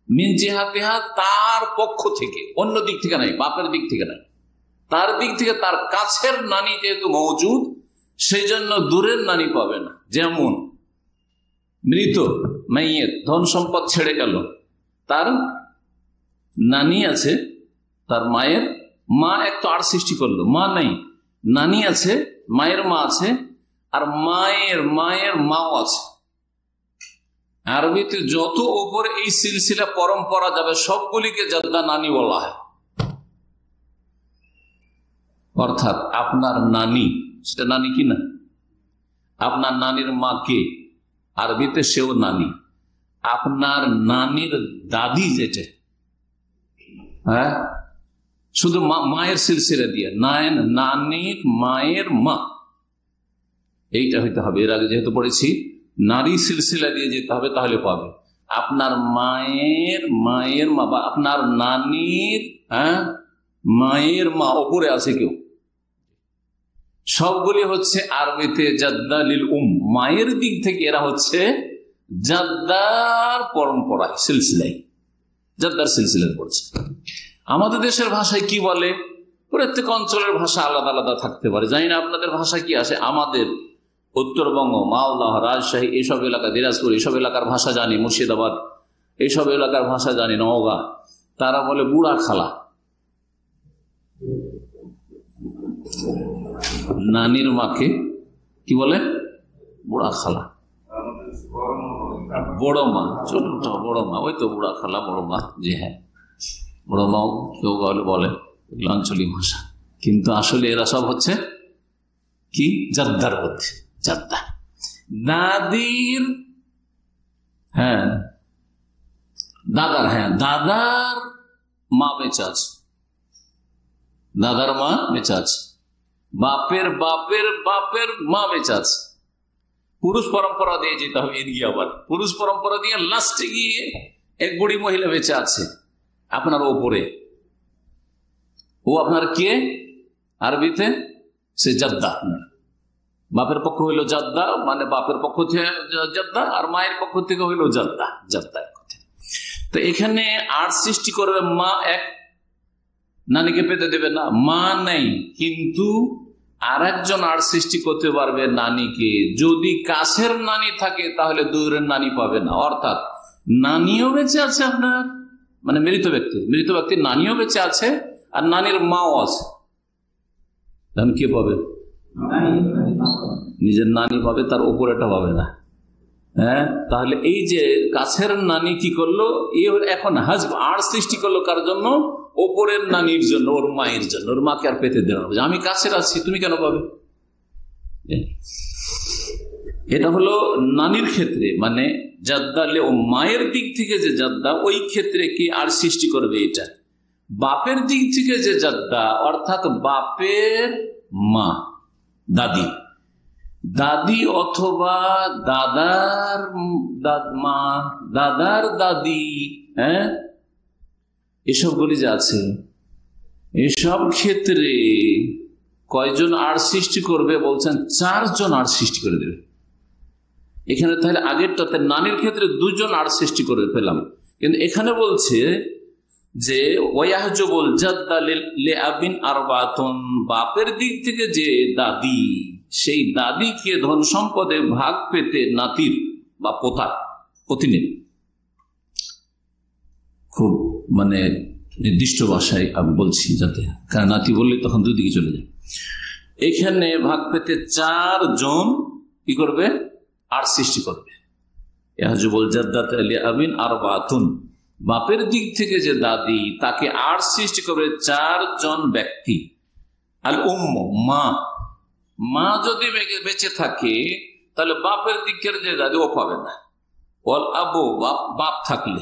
মিন জিহাতিহা, তার পক্ষ থেকে, অন্য দিক থেকে নাই, বাপের দিক থেকে নাই, তার দিক থেকে তার কাছের নানি যেহেতু মওজুদ, সেই জন্য দূরের নানি পাবে না। যেমন মৃত মাইয়ের ধন সম্পদ ছেড়ে গেল, তার নানি আছে, তার মায়ের মা এক তো আর সৃষ্টি করলো, মা নাই, নানি আছে, মায়ের মা আছে, আর মায়ের মায়ের মাও আছে। আরবিতে যত ওপরে এই সিলসিলা পরম্পরা যাবে সবগুলিকে জাদ্দা নানি বলা হয়। অর্থাৎ আপনার নানি, সেটা নানি কি না, আপনার নানির মা কে, আরবিতে সেও নানি। আপনার নানির দাদি যেটা, হ্যাঁ, শুধু মায়ের সিলসিলা দিয়ে, নানির মায়ের মা, এইটা হইতে হবে। এর আগে যেহেতু পড়েছি নারী সিলসিলা দিয়ে যেতে হবে, তাহলে পাবে। আপনার মায়ের মায়ের মা বা আপনার নানির মায়ের মা, ওপরে আছে কেউ, সবগুলি হচ্ছে আরবিতে জাদ্দা লিল মায়ের দিক থেকে এরা হচ্ছে জাদ্দার পরম্পরায়, সিলসিলাই, জাদ্দার সিলসিলায় পড়ছে। আমাদের দেশের ভাষায় কি বলে, প্রত্যেক অঞ্চলের ভাষা আলাদা আলাদা থাকতে পারে, জানি না আপনাদের ভাষা কি আসে। আমাদের উত্তরবঙ্গ, মালদহ, রাজশাহী, এইসব এলাকা, দিনাজপুর, এইসব এলাকার ভাষা জানি, মুর্শিদাবাদ, এইসব এলাকার ভাষা জানি, নওগাঁ, তারা বলে বুড়া খালা। নানির মাকে কি বলে, বুড়া খালা, বড় মা, ছোট বড় মা, ওই তো বুড়া খালা, বড় মা, জি হ্যাঁ, বড় মাও কেউ বলে, আঞ্চলিক ভাষা। কিন্তু আসলে এরা সব হচ্ছে কি, জাদ্দার মধ্যে, জাদ্দা। দাদির, হ্যাঁ দাদার, হ্যাঁ দাদার মা বেঁচে আছে, দাদার মা বেঁচে আছে, বাপের বাপের বাপের মা বেঁচে আছে। পুরুষ পরম্পরা দিয়ে যেতে হবে, এদিকে আবার পুরুষ পরম্পরা দিয়ে লাস্টে গিয়ে এক বুড়ি মহিলা বেঁচে আছে আপনার ওপরে, ও আপনার কে, আরবিতে সে জাদ্দা। বাপের পক্ষ হইল জাদ্দা, মানে বাপের পক্ষ থেকে জাদ্দা, আর মায়ের পক্ষ থেকে হইল জাদ্দা, জাদ্দা কথা। তো এখানে আর সৃষ্টি করবে মা এক, নানিকে পেতে দেবে না, মা নেই, কিন্তু আর একজন আর সৃষ্টি করতে পারবে নানিকে। যদি কাছের নানি থাকে তাহলে দূরের নানি পাবে না। অর্থাৎ নানিও বেঁচে আছে আপনার, মানে মৃত ব্যক্তির নানিও বেঁচে আছে, আর নানির মাও আছে, তখন কে পাবে, নিজের নানি পাবে, তার উপরেটা পাবে না। হ্যাঁ, তাহলে এই যে কাছের নানি কি করলো, এখন হাজব আর সৃষ্টি করলো কার জন্য, ওপরের নানির জন্য, ওর মায়ের জন্য। ওর মাকে আর পেতে দেওয়া হবে, আমি কাছের আছি, তুমি কেন পাবে। এটা হলো নানির ক্ষেত্রে, মানে জাদ্দালে ও মায়ের দিক থেকে যে জাদ্দা, ওই ক্ষেত্রে কি আর সৃষ্টি করবে এটা। বাপের দিক থেকে যে জাদ্দা, অর্থাৎ বাপের মা, দাদি, দাদি অথবা দাদার মা, দাদার দাদি, হ্যাঁ, এসবগুলি যে আছে, এসব ক্ষেত্রে কয়জন আর সৃষ্টি করবে বলছেন, 4 জন আর সৃষ্টি করে দেবে এখানে। তাহলে আগেরটাতে নানির ক্ষেত্রে 2 জন আর সৃষ্টি করে পেলাম, কিন্তু এখানে বলছে যে ওয়াহজুবুল জাদ্দা লিআবিন আরবাতুন, বাপের দিক থেকে যে দাদি, সেই দাদিকে ধন সম্পদে ভাগ পেতে নাতির বা পোতার, পতিনের মানে নির্দিষ্ট ভাষায় আমি বলছি, যাতে কারণ নাতি বললে তখন দুই দিকে চলে যায়। এখানে ভাগ পেতে 4 জন কি করবে? আর সৃষ্টি করবে। বাপের দিক থেকে যে দাদি, তাকে আর সৃষ্টি করবে 4 জন ব্যক্তি। আল উম্ম, মা, মা যদি বেঁচে থাকে তাহলে বাপের দিকের যে দাদি ও পাবে না। ওয়াল আবু, বাপ থাকলে।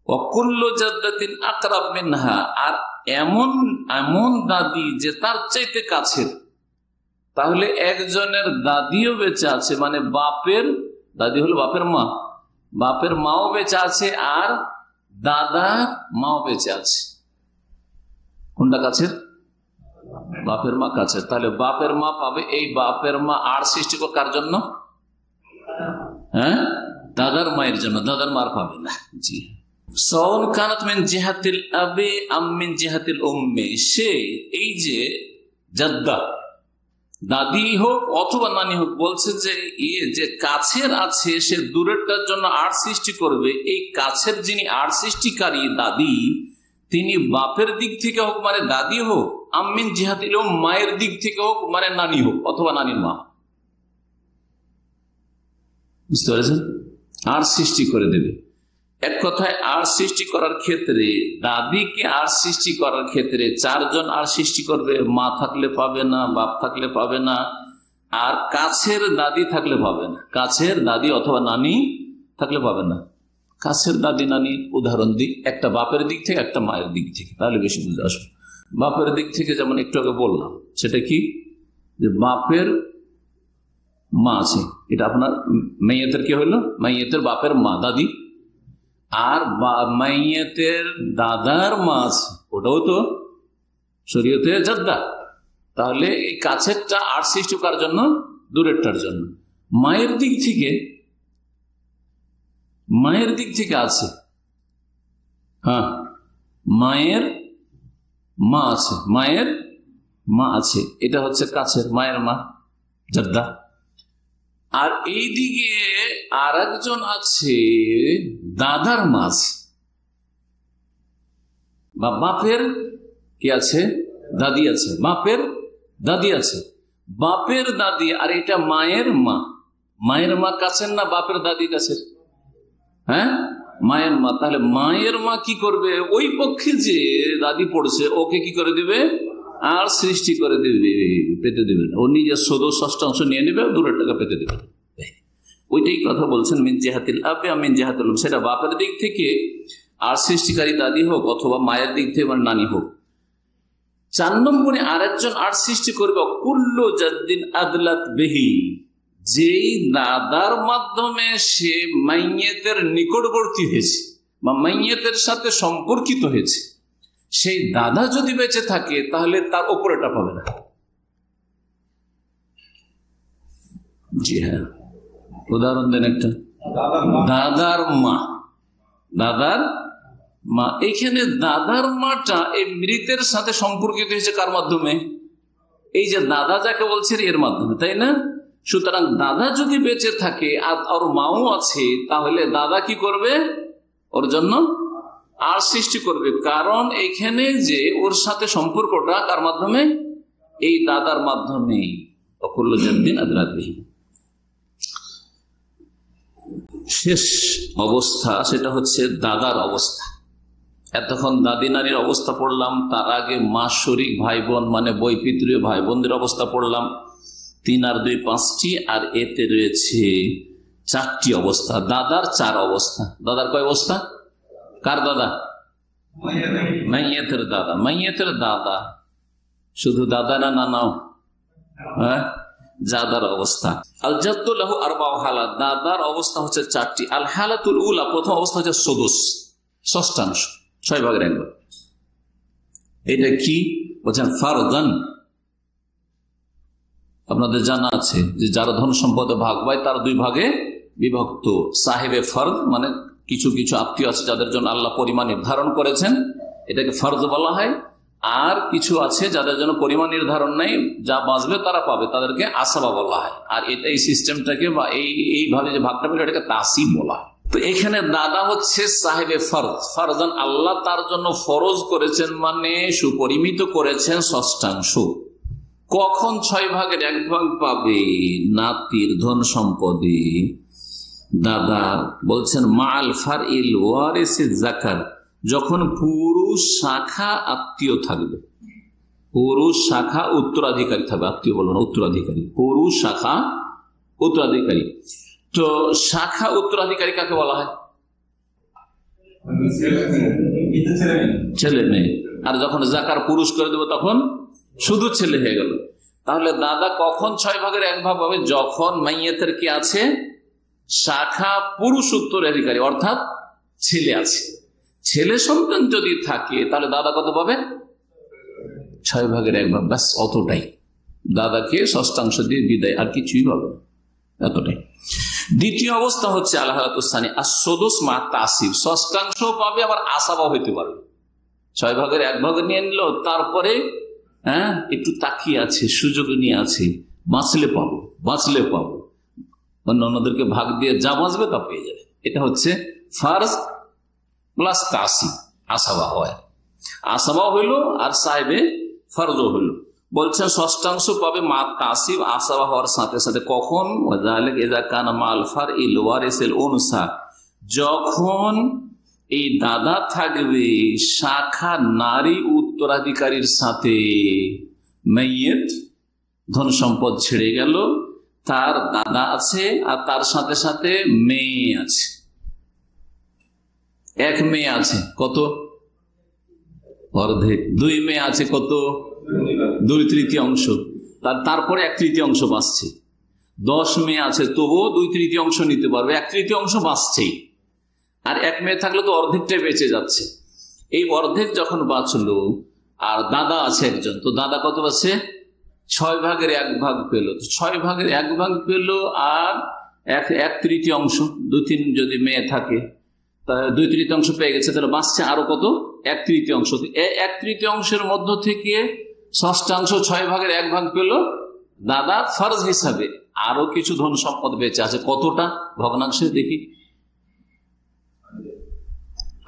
ওয়াকুল্লু জাদ্দাতিন আকরাব মিনহা, আর এমন দাদি যে তার চাইতে কাছের। তাহলে একজনের দাদিও বেঁচে আছে, মানে বাপের দাদি হলো বাপের মা, বাপের মাও বেঁচে আছে আর দাদার মাও বেঁচে আছে। কোনটা কাছের? বাপের মা কাছের। তাহলে বাপের মা পাবে। এই বাপের মা আর সৃষ্টি কার জন্য? হ্যাঁ, দাদার মায়ের জন্য। দাদার মার পাবে না। জি, সওয়ান কানাত মিন জিহাতিল আবি আম মিন জিহাতিল উম্মি, সে এই যে জাদ্দা দাদি হোক অথবা নানি হোক, বলছে যে যে কাছের আছে সে দূরেরটার জন্য আর সৃষ্টি করবে। এই কাছের যিনি আর সৃষ্টিকারী দাদি, তিনি বাপের দিক থেকে হোক মানে দাদি হোক, আমিন জিহাতিল মায়ের দিক থেকে হোক মানে নানি হোক অথবা নানির মা। বুঝতে পেরেছেন? আর সৃষ্টি করে দেবে। এক কথায় আর সৃষ্টি করার ক্ষেত্রে, দাদিকে আর সৃষ্টি করার ক্ষেত্রে 4 জন আর সৃষ্টি করবে। মা থাকলে পাবে না, বাপ থাকলে পাবে না, আর কাছের দাদি থাকলে পাবে না। কাছের দাদি অথবা নানি থাকলে পাবে না। কাছের দাদি নানি উদাহরণ দিই, একটা বাপের দিক থেকে, একটা মায়ের দিক থেকে, তাহলে বেশি বুঝে আসবে। বাপের দিক থেকে যেমন একটু আগে বললাম, সেটা কি? যে বাপের মা আছে, এটা আপনার মাইয়াতের কি হইল? মাইয়াতের বাপের মা দাদি। আর মাইয়াতের দাদার মা আছে, ওটাও তো শরীয়তে জাদ্দা। তাহলে এই কাছেরটা আর সৃষ্টি করার জন্য, দূরেরটার জন্য। মায়ের দিক থেকে, মায়ের দিক থেকে আছে, হ্যাঁ, মায়ের মা আছে, মায়ের মা আছে, এটা হচ্ছে কাছের মায়ের মা জাদ্দা। আর এইদিকে আর একজন আছে দাদার মা আছে, বা বাপের কি আছে? দাদি আছে, বাপের দাদি আছে, বাপের দাদি। আর এটা মায়ের মা। মায়ের মা কাছের না বাপের দাদি কাছের? হ্যাঁ, মায়ের মা। তাহলে মায়ের মা কি করবে? ওই পক্ষে যে দাদি পড়ছে ওকে কি করে দিবে? আর সৃষ্টি করে দিবে, পেতে দিবে না। ও নিজের 1/6 নিয়ে নেবে, দূরের টাকা পেতে দিবে। ওইটাই কথা বলছেন মিন জিহাতিল আবি আম মিন জিহাতিল উম, সেটা বাপের দিক থেকে আর সৃষ্টিকারী দাদি হোক অথবা মায়ের দিক থেকে নানি হোক। 4 নম্বরে আরেকজন আর সৃষ্টি করবে কুল্লু জাদ্দিন আদলাত বিহি, যেই দাদার মাধ্যমে সে মাইয়াতের নিকটবর্তী হয়েছে বা মাইয়াতের সাথে সম্পর্কিত হয়েছে, সেই দাদা যদি বেঁচে থাকে তাহলে তার ওপরেটা পাবে না। জি হ্যাঁ, উদাহরণ দেন একটা। দাদার মা, দাদার মা। এইখানে দাদার মাটা এই মৃতের সাথে সম্পর্কিত হয়েছে কার মাধ্যমে? এই যে দাদা যাকে বলছে এর মাধ্যমে, তাই না? সুতরাং দাদা যদি বেঁচে থাকে আর ওর মাও আছে, তাহলে দাদা কি করবে? ওর জন্য আর সৃষ্টি করবে। কারণ এখানে যে ওর সাথে সম্পর্কটা কার মাধ্যমে? এই দাদার মাধ্যমে। অকুল্লু জাদ্দিন আদলাত বিহি। শেষ অবস্থা সেটা হচ্ছে দাদার অবস্থা। এতক্ষণ দাদি নানির অবস্থা পড়লাম, তার আগে মা শরিক ভাই বোন মানে বৈপিত্রীয় ভাই বোনদের অবস্থা পড়লাম। 3 আর 2 5টি, আর এতে রয়েছে 4টি অবস্থা। দাদার 4 অবস্থা। দাদার কয় অবস্থা? কার দাদা? মাইয়াতের দাদা। মাইয়াতের দাদা শুধু দাদা না, নানাও? হ্যাঁ, দাদার অবস্থা। আল জাদ্দু লাহু আরবাউ হালাত, দাদার অবস্থা হচ্ছে 4টি। আল হালাতুল উলা, প্রথম অবস্থা হচ্ছে সুদুস, ষষ্ঠাংশ, 6/1। এটা কি বলছেন? ফারদান। আপনাদের জানা আছে যে যারা ধন সম্পদে ভাগ পায় তার 2 ভাগে বিভক্ত। সাহেবে ফরদ মানে কিছু কিছু আত্মীয় আছে যাদের জন্য আল্লাহ পরিমাণ নির্ধারণ করেছেন, এটাকে ফরজ বলা হয়। আর কিছু আছে যাদের জন্য পরিমাণ নির্ধারণ নেই, যা বাঁচবে তারা পাবে, তাদেরকে আসাবা বলা হয়। আর এটা এই সিস্টেমটাকে বা এইভাবে যে ভাগটা পেলে এটাকে তাসিব বলা হয়। তো এখানে দাদা হচ্ছে সাহেবে ফরজ, ফরজান আল্লাহ তার জন্য ফরজ করেছেন, মানে সুপরিমিত করেছেন ষষ্ঠাংশ। কখন 6/1 পাবে নাতির ধন সম্পদে দাদা? বলছেন মাল ফারইল ওয়ারিসি যাকার, যখন পুরুষ শাখা আত্মীয় থাকবে, পুরুষ শাখা উত্তরাধিকারী থাকবে, আত্মীয় বলবো না, উত্তরাধিকারী, পুরুষ শাখা উত্তরাধিকারী। তো শাখা উত্তরাধিকারী কাকে বলা হয়? ছেলে মেয়ে। আর যখন জাকার পুরুষ করে দেবো তখন শুধু ছেলে হয়ে গেল। তাহলে দাদা কখন 6/1 পাবে? যখন মাইয়াতের কি আছে? শাখা পুরুষ উত্তরাধিকারী, অর্থাৎ ছেলে আছে। ছেলে সন্তান যদি থাকে তাহলে দাদা কত পাবে? 6/1। ব্যাস, অতটাই। দাদাকে ষষ্ঠাংশ দিয়ে বিদায়, আর কিছুই পাবে না, এতটাই। দ্বিতীয় অবস্থা হচ্ছে আল্লাহানি আসদুস মা তাসিব, ষষ্ঠাংশ পাবে, আবার আসাবা হইতে পারবে। 6/1 নিয়ে নিল, তারপরে একটু তাকিয়ে আছে, সুযোগ নিয়ে আছে, বাঁচলে পাবো, বাঁচলে পাবো, অন্যদেরকে ভাগ দিয়ে যা বাঁচবে তা পেয়ে যাবে। এটা হচ্ছে ফার্জ প্লাস তাসিব, আসাবা হয়, আসাবা হইল আর সাহেবে ফরজও হইল। বলছেন ষষ্ঠাংশ পাবে মা তাসিব, আসাবা হওয়ার সাথে সাথে। কখন? যখন এই দাদা থাকবে শাখা নারী উত্তরাধিকারীর সাথে। মাইয়েত ধন সম্পদ ছেড়ে গেল, তার দাদা আছে আর তার সাথে সাথে মেয়ে আছে, এক মেয়ে আছে, কত? অর্ধেক। দুই মেয়ে আছে, কত? 2/3। তারপরে 1/3 বাঁচছে। 10 মেয়ে আছে, তবুও 2/3 নিতে পারবে, 1/3 বাঁচছেই। আর এক মেয়ে থাকলে তো অর্ধেকটাই বেঁচে যাচ্ছে। এই অর্ধেক যখন বাঁচলো আর দাদা আছে একজন, তো দাদা কত বাঁচছে? 6/1 পেল। 6/1 পেল আর 1/3, 2-3 যদি মেয়ে থাকে, 2/3 পেয়ে গেছে, তাহলে বাঁচছে আরো কত? 1/3। 1/3 মধ্য থেকে ষষ্ঠাংশ 6/1 পেল দাদা ফরজ হিসাবে। আরো কিছু ধন সম্পদ বেঁচে আছে, কতটা? ভগ্নাংশে দেখি,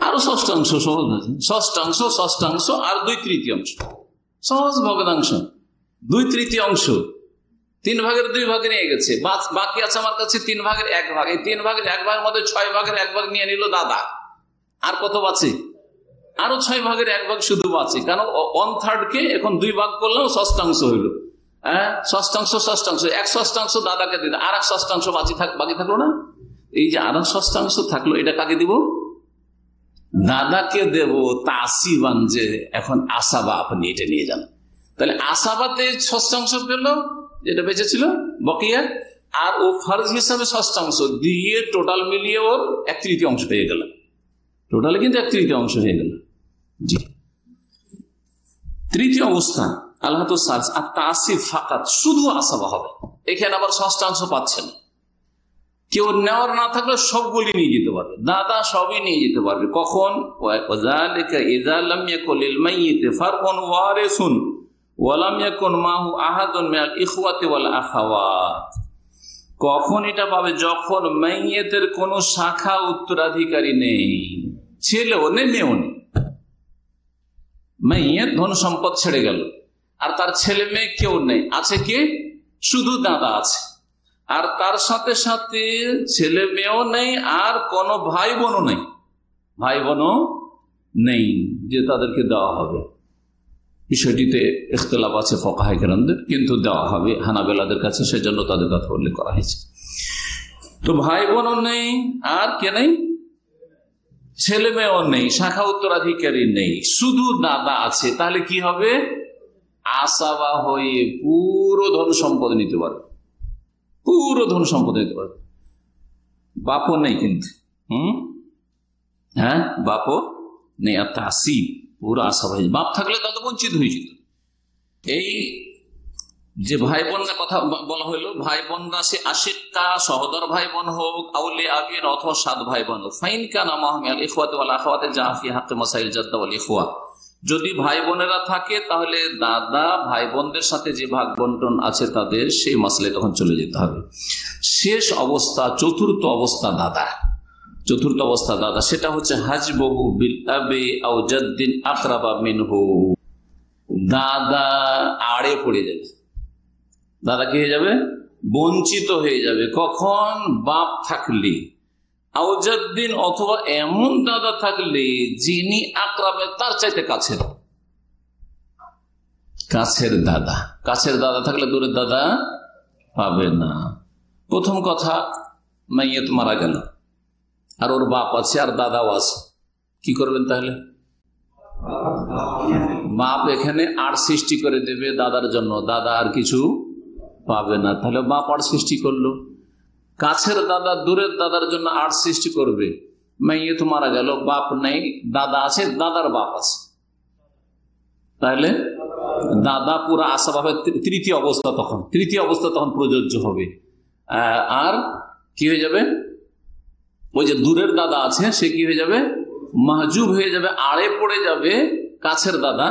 আরো ষষ্ঠাংশ, সহজ ষষ্ঠাংশ, ষষ্ঠাংশ আর 2/3, সহজ ভগ্নাংশ 2/3। 3/2 নিয়ে গেছে, বাকি আছে আমার কাছে 3/1। এই 3/1 মধ্যে 6/1 নিয়ে নিল দাদা, আর কত বাঁচে? আরো 6/1 শুধু বাঁচে, কারণ 1/3 কে এখন 2 ভাগ করলাম, ষষ্ঠাংশ হইল। ষষ্ঠাংশ, ষষ্ঠাংশ, 1 ষষ্ঠাংশ দাদাকে দিল, আর 1 ষষ্ঠাংশ বাকি থাকলো না। এই যে আর 1 ষষ্ঠাংশ থাকলো, এটা কাকে দিব? দাদাকে দেব তাসিবান, যে এখন আসাবা আপনি এটা নিয়ে যান। তাহলে আসাবাতে ষষ্ঠাংশ পেল, যেটা বেঁচে ছিল বকিয়া, আর ও ফরজ হিসাবে ষষ্ঠাংশ দিয়ে টোটাল মিলিয়ে ওর 1/3 পেয়ে গেল। টোটালে কিন্তু 1/3 হয়ে গেল। জি। তৃতীয় অবস্থা আল্লাহ তাসিব ফাকাত, শুধু আসাবা হবে। এখানে আবার ষষ্ঠাংশ পাচ্ছে না, কেউ নেওয়ার না থাকলে সবগুলি নিয়ে যেতে পারবে, দাদা সবই নিয়ে যেতে পারবে। কখন? কখন এটা পাবে? যখন মাইয়েতের কোন শাখা উত্তরাধিকারী নেই, ছেলেও নেই, মেয়েও নেই। মাইয়েত ধন সম্পদ ছেড়ে গেল আর তার ছেলে মেয়ে কেউ নেই, আছে কে? শুধু দাদা আছে, আর তার সাথে সাথে ছেলে মেয়েও নেই, আর কোন ভাই বোনও নেই, ভাই বোনও নেই যে তাদেরকে দেওয়া হবে। বিষয়টিতে ইখতিলাফ আছে ফুকাহায়ে কেরামদের, কিন্তু দেওয়া হবে হানাবেলাদের কাছে, সেজন্য তাদের কথা উল্লেখ করা হয়েছে। তো ভাই বোনও নেই, আর কে নেই? ছেলে মেয়েও নেই, শাখা উত্তরাধিকারী নেই, শুধু দাদা আছে। তাহলে কি হবে? আসাবা হয়ে পুরো ধন সম্পদ নিতে পারবে, পুরো ধন সম্পদ নিতে পারবে। বাপও নেই কিন্তু, হ্যাঁ, বাপও নেই। আর তাসিব পুরো আসাবা হয়ে, বাপ থাকলে তাহলে বঞ্চিত হয়ে যেত। এই যে ভাই বোনরা কথা বলা হইলো, ভাই বোনরা সে আশিক্কা, সহদর ভাই বোন হোক, আউলে আবিন অথবা 7 ভাই বোন হোক, ফাইন কানা মাহমিয়াল ইখওয়াতি ওয়াল আখাওয়াতি জাফি হাক্কে মাসাইল জাদ্দা ওয়াল ইখওয়া, যদি ভাই বোনেরা থাকে তাহলে দাদা ভাই বোনদের সাথে যে ভাগ বন্টন আছে তাদের সেই মাসলে তখন চলে যেতে হবে। শেষ অবস্থা, চতুর্থ অবস্থা দাদা। চতুর্থ অবস্থা দাদা, সেটা হচ্ছে হাজবহু বিল আবি আও জাদ্দিন আকরাবা মিনহু। দাদা আড়ে পড়ে যাবে, দাদা কি হয়ে যাবে? বঞ্চিত হয়ে যাবে। কখন? বাপ থাকলে, আও জাদ্দিন অথবা এমন দাদা থাকলে যিনি আকরাবে তার চাইতে কাছের, কাছের দাদা। কাছের দাদা থাকলে দূরের দাদা পাবে না। প্রথম কথা, মাইয়াত মারা গেল আর ওর বাপ আছে আর দাদাও আছে, কি করবেন তাহলে? বাপ এখানে আর সৃষ্টি করে দেবে দাদার জন্য, দাদা আর কিছু পাবে না। তাহলে বাপ আর সৃষ্টি করলো, কাছের দাদা দূরের দাদার জন্য আর সৃষ্টি করবে। মাইয়াত মারা গেল, বাপ নেই, দাদা আছে, দাদার বাপ আছে, তাহলে দাদা পুরা আসাভাবে তৃতীয় অবস্থা, তখন প্রযোজ্য হবে। আর কি হয়ে যাবে? ওই যে দূরের দাদা আছে সে কি হয়ে যাবে? মাহজুব হয়ে যাবে, আড়ে পড়ে যাবে কাছের দাদা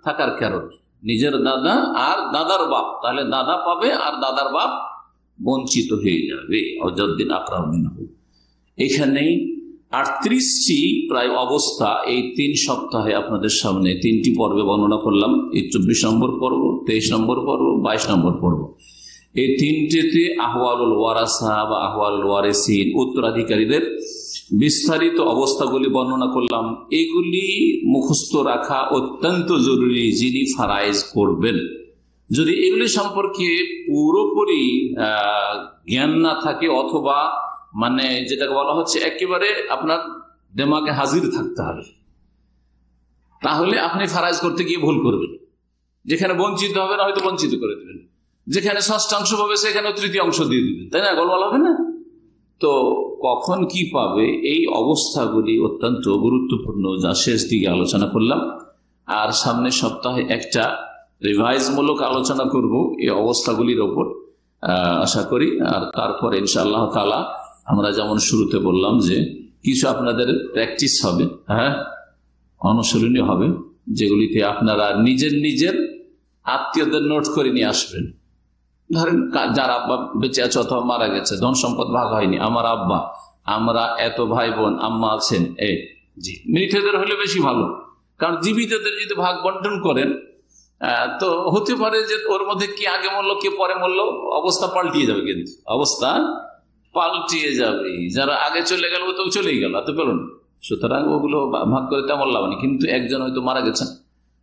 থাকার কারণে। নিজের দাদা আর দাদার বাপ, তাহলে দাদা পাবে আর দাদার বাপ বঞ্চিত হয়ে যাবে। অযদ্দিন আকরাম মিনহু। এখানেই 38টি প্রায় অবস্থা এই 3 সপ্তাহে আপনাদের সামনে 3টি পর্বে বর্ণনা করলাম। এই 24 নম্বর পর্ব, 23 নম্বর পর্ব, 22 নম্বর পর্ব। এই 3টিতে আহওয়ালুল ওয়ারাসা বা আহওয়ালুল ওয়ারিসিন, উত্তরাধিকারীদের বিস্তারিত অবস্থাগুলি বর্ণনা করলাম। এগুলি মুখস্থ রাখা অত্যন্ত জরুরি যিনি ফারাইজ করবেন। যদি এগুলি সম্পর্কে পুরোপুরি জ্ঞান না থাকে, অথবা মানে যেটাকে বলা হচ্ছে একেবারে আপনার দিমাগে হাজির থাকতে হবে, তাহলে আপনি ফারাইজ করতে গিয়ে ভুল করবেন। যেখানে বঞ্চিত হবে না হয়তো বঞ্চিত করে দেবেন, যেখানে ষষ্ঠাংশ পাবে সেখানে তৃতীয় অংশ দিয়ে দিবেন, তাই না? গোলমাল হবে না তো? কখন কি পাবে এই অবস্থাগুলি অত্যন্ত গুরুত্বপূর্ণ, যা শেষ দিকে আলোচনা করলাম। আর সামনের সপ্তাহে একটা রিভাইজমূলক আলোচনা করব এই অবস্থাগুলির ওপর, আশা করি। আর তারপর ইনশাআল্লাহ তাআলা আমরা যেমন শুরুতে বললাম যে কিছু আপনাদের প্র্যাকটিস হবে, হ্যাঁ, অনুশীলনী হবে, যেগুলিতে আপনারা নিজের আত্মীয়দের নোট করে নিয়ে আসবেন। ধরেন যার আব্বা বেঁচে আছে অথবা মারা গেছে, ধন সম্পদ ভাগ হয়নি, আমার আব্বা, আমরা এত ভাই বোন, আম্মা আছেন, জি, মৃতদের হলে বেশি ভালো, কারণ জীবিতদের যদি ভাগ বন্টন করেন তো হতে পারে যে ওর মধ্যে কি আগে মরলো কে পরে মরলো, অবস্থা পাল্টিয়ে যাবে, কিন্তু অবস্থা পাল্টিয়ে যাবে। যারা আগে চলে গেল ও তো চলেই গেল, এত পেল না, সুতরাং ওগুলো ভাগ করে তেমন লাভ নেই। কিন্তু একজন হয়তো মারা গেছেন,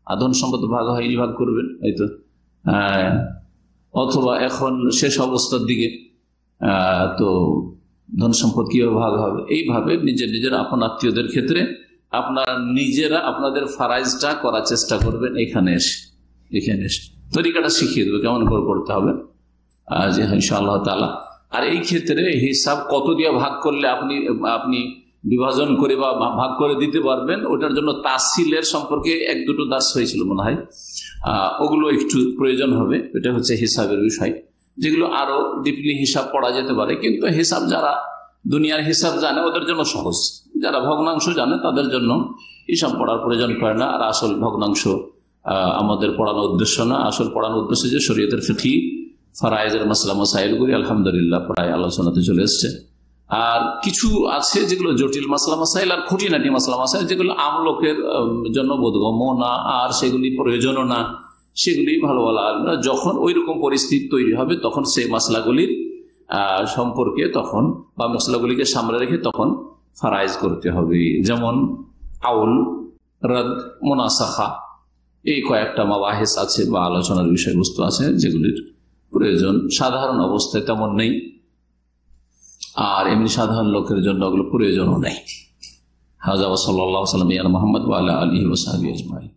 ধন সম্পদ ভাগ হয়নি, ভাগ করবেন হয়তো, অথবা এখন শেষ অবস্থার দিকে, তো ধন সম্পদ কিভাবে ভাগ হবে, এইভাবে নিজের আপন আত্মীয়দের ক্ষেত্রে আপনারা নিজেরা আপনাদের ফারাইজটা করার চেষ্টা করবেন। এখানে এসে তরিকাটা শিখিয়ে দেবে কেমন করে করতে হবে, ইনশাআল্লাহ তাআলা। আর এই ক্ষেত্রে হিসাব কত দিয়ে ভাগ করলে আপনি বিভাজন করে বা ভাগ করে দিতে পারবেন, ওটার জন্য তাসিলের সম্পর্কে 1-2টো দাস হয়েছিল মনে হয়, ওগুলো একটু প্রয়োজন হবে। এটা হচ্ছে হিসাবের বিষয়, যেগুলো আরো ডিপলি হিসাব পড়া যেতে পারে, কিন্তু হিসাব যারা দুনিয়ার হিসাব জানে ওদের জন্য সহজ, যারা ভগ্নাংশ জানে তাদের জন্য হিসাব পড়ার প্রয়োজন পড়ে না। আর আসল ভগ্নাংশ আমাদের পড়ানোর উদ্দেশ্য না, আসল পড়ানোর উদ্দেশ্য যে শরীয়তের ফিকহি ফারায়েজের মাসলা মাসাইলগুলি আলহামদুলিল্লাহ প্রায় আলোচনাতে চলে এসছে। আর কিছু আছে যেগুলো জটিল মাসলা মাসাইল আর খুঁটিনাটি মাসলা মাসাইল, যেগুলো আমলোকের জন্য বোধগম্য না আর সেগুলি প্রয়োজনও না, সেগুলি ভালো যখন ওই রকম পরিস্থিতি তৈরি হবে তখন সেই মাসলাগুলির সম্পর্কে তখন বা মশলাগুলিকে সামনে রেখে তখন ফারাইজ করতে হবে। যেমন আউল, রদ, মুনাসাখা, এই কয়েকটা মাবাহিস আছে বা আলোচনার বিষয়বস্তু আছে যেগুলির প্রয়োজন সাধারণ অবস্থায় তেমন নেই, আর এমনি সাধারণ লোকের জন্য ওগুলো প্রয়োজনও নেই। হাযা ওয়া সাল্লাল্লাহু আলা মুহাম্মদ ওয়া আলা আলিহি ওয়া সাহবিহি আজমাইন।